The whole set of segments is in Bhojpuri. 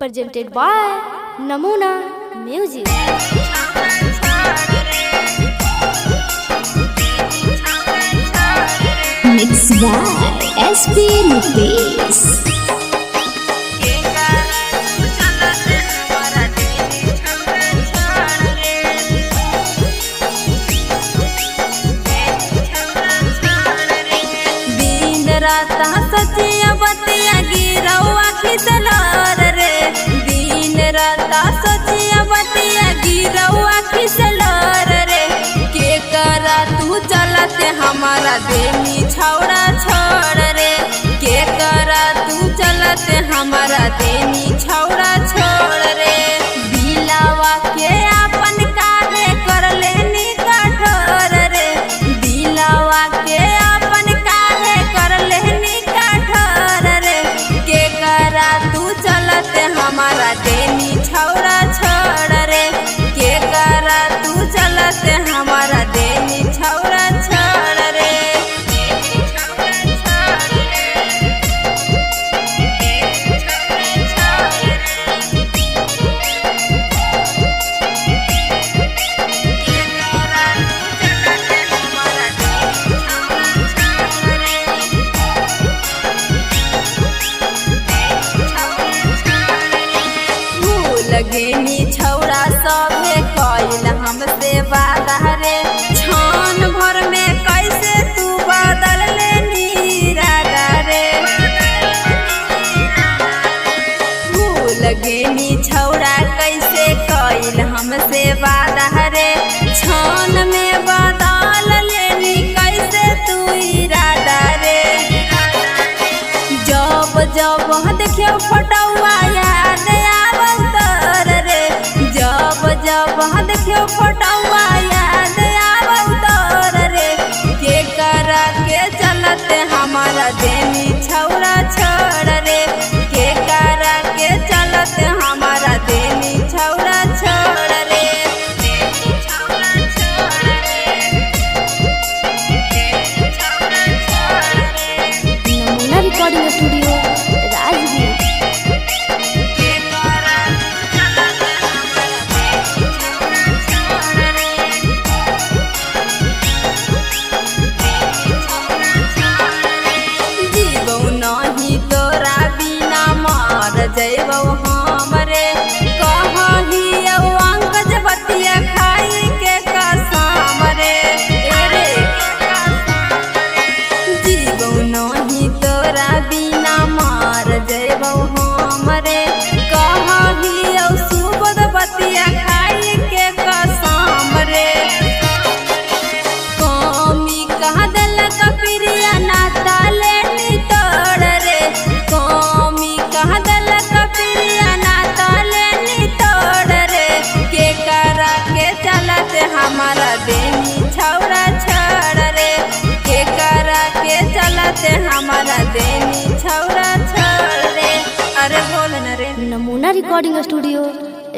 presented by Namuna Music. Mixed by SP Nucleus. राता सचिया बतिया गिरवा खिसलर रे दिन राता सचिया बतिया गिरवा खिसलर रे के करा तू चलते हमारा देनी छौड़ा छोड़ रे के करा तू चलते हमारा देनी छौड़ा छोड़ रे दिलावा के अपन काहे कर लेनी कठोर रे दिलावा के अपन काहे कर लेनी कठोर रे के करा तू चलते हमारा देनी छौड़ा छोड़ रे के करा तू चलते हमारा देनी छौड़ा छोड़ रे लगेनी छौड़ा सभे कइल हमसे वादा रे छान भर में कैसे तू बदल लेनी इरादा रे लगेनी छौड़ा कैसे कइल हमसे वादा रे छान में बदल लेनी कैसे तू इरादा रे जब जब देखियो फटौआ याद आवतर रे जब जब देखियो फटौआ याद आवतर रे के करा के चलते हमारा देनी छौड़ा छोड़ रे के करा के चलते हमारा देनी छौड़ा छोड़ रे नमूना रिकॉर्डिंग स्टूडियो राजगीर. जीवौ नहीं तोरा बिना मार जैबौ हमरे कही अंकज बतिया खाई के कसम रे जीवौ नहीं तोरा बिना मार जैबौ हमरे कही सुबोध बतिया खाई के कसम रे कमी कह दिल कपिरिया नाता लेनी तोड़ रे कमी कह दिल कपिरिया नाता लेनी तोड़ रे के करा के चलते हमारा देनी छौड़ा छोड़ रे के करा के चलते हमारा देनी छौड़ा छोड़ रे अरे बोल न रे नमूना रिकॉर्डिंग स्टूडियो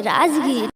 राजगीर.